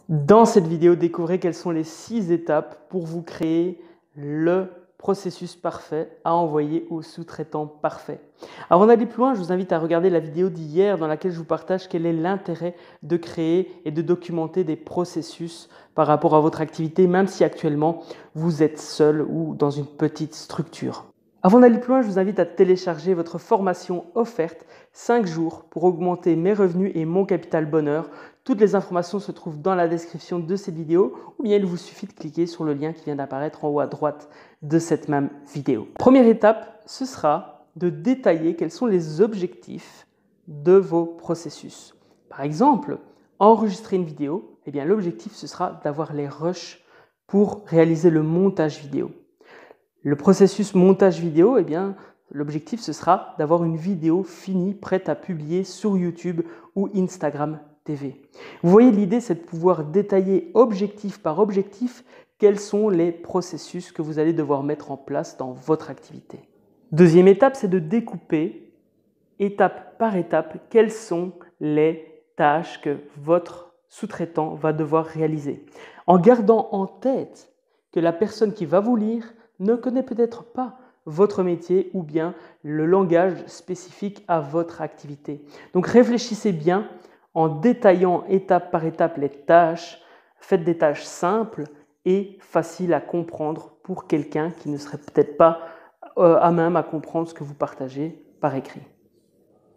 Dans cette vidéo, découvrez quelles sont les 6 étapes pour vous créer le processus parfait à envoyer au sous-traitant parfait. Avant d'aller plus loin, je vous invite à regarder la vidéo d'hier dans laquelle je vous partage quel est l'intérêt de créer et de documenter des processus par rapport à votre activité, même si actuellement vous êtes seul ou dans une petite structure. Avant d'aller plus loin, je vous invite à télécharger votre formation offerte 5 jours pour augmenter mes revenus et mon capital bonheur. Toutes les informations se trouvent dans la description de cette vidéo ou bien il vous suffit de cliquer sur le lien qui vient d'apparaître en haut à droite de cette même vidéo. Première étape, ce sera de détailler quels sont les objectifs de vos processus. Par exemple, enregistrer une vidéo, l'objectif ce sera d'avoir les rushs pour réaliser le montage vidéo. Le processus montage vidéo, l'objectif ce sera d'avoir une vidéo finie, prête à publier sur YouTube ou Instagram TV. Vous voyez, l'idée c'est de pouvoir détailler objectif par objectif quels sont les processus que vous allez devoir mettre en place dans votre activité. Deuxième étape, c'est de découper étape par étape quelles sont les tâches que votre sous-traitant va devoir réaliser. En gardant en tête que la personne qui va vous lire ne connaît peut-être pas votre métier ou bien le langage spécifique à votre activité. Donc réfléchissez bien en détaillant étape par étape les tâches. Faites des tâches simples et faciles à comprendre pour quelqu'un qui ne serait peut-être pas à même à comprendre ce que vous partagez par écrit.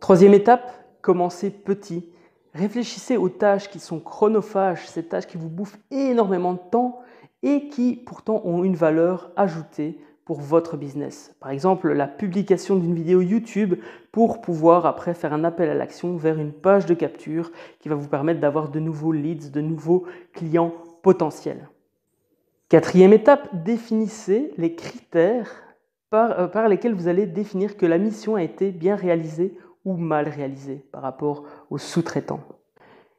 Troisième étape, commencez petit. Réfléchissez aux tâches qui sont chronophages, ces tâches qui vous bouffent énormément de temps et qui pourtant ont une valeur ajoutée pour votre business. Par exemple, la publication d'une vidéo YouTube pour pouvoir après faire un appel à l'action vers une page de capture qui va vous permettre d'avoir de nouveaux leads, de nouveaux clients potentiels. Quatrième étape, définissez les critères par lesquels vous allez définir que la mission a été bien réalisée ou mal réalisée par rapport au sous-traitant.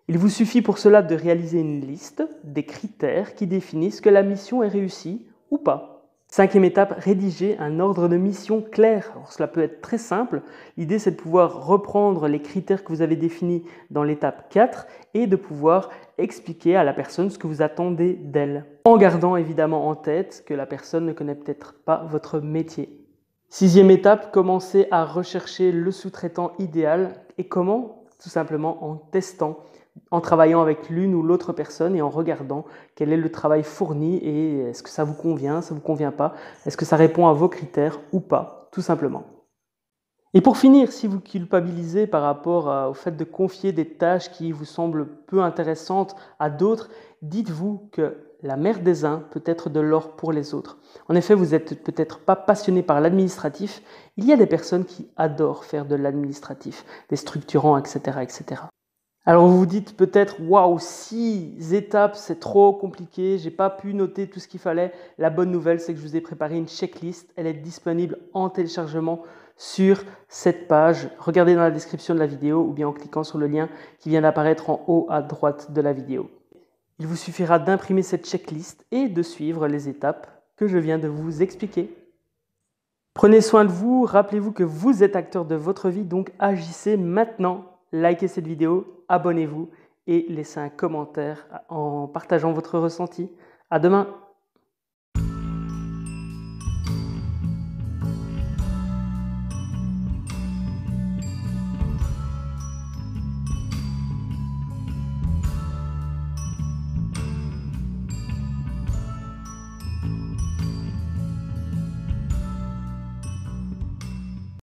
Il vous suffit pour cela de réaliser une liste des critères qui définissent que la mission est réussie ou pas. Cinquième étape, rédiger un ordre de mission clair. Alors, cela peut être très simple. L'idée, c'est de pouvoir reprendre les critères que vous avez définis dans l'étape 4 et de pouvoir expliquer à la personne ce que vous attendez d'elle. En gardant évidemment en tête que la personne ne connaît peut-être pas votre métier. Sixième étape, commencez à rechercher le sous-traitant idéal. Et comment? Tout simplement en testant, en travaillant avec l'une ou l'autre personne et en regardant quel est le travail fourni et est-ce que ça vous convient, ça ne vous convient pas, est-ce que ça répond à vos critères ou pas, tout simplement. Et pour finir, si vous culpabilisez par rapport au fait de confier des tâches qui vous semblent peu intéressantes à d'autres, dites-vous que la mère des uns peut être de l'or pour les autres. En effet, vous n'êtes peut-être pas passionné par l'administratif. Il y a des personnes qui adorent faire de l'administratif, des structurants, etc., etc. Alors vous vous dites peut-être « Waouh, 6 étapes, c'est trop compliqué, j'ai pas pu noter tout ce qu'il fallait ». La bonne nouvelle, c'est que je vous ai préparé une checklist. Elle est disponible en téléchargement sur cette page. Regardez dans la description de la vidéo ou bien en cliquant sur le lien qui vient d'apparaître en haut à droite de la vidéo. Il vous suffira d'imprimer cette checklist et de suivre les étapes que je viens de vous expliquer. Prenez soin de vous, rappelez-vous que vous êtes acteur de votre vie, donc agissez maintenant. Likez cette vidéo, abonnez-vous et laissez un commentaire en partageant votre ressenti. À demain!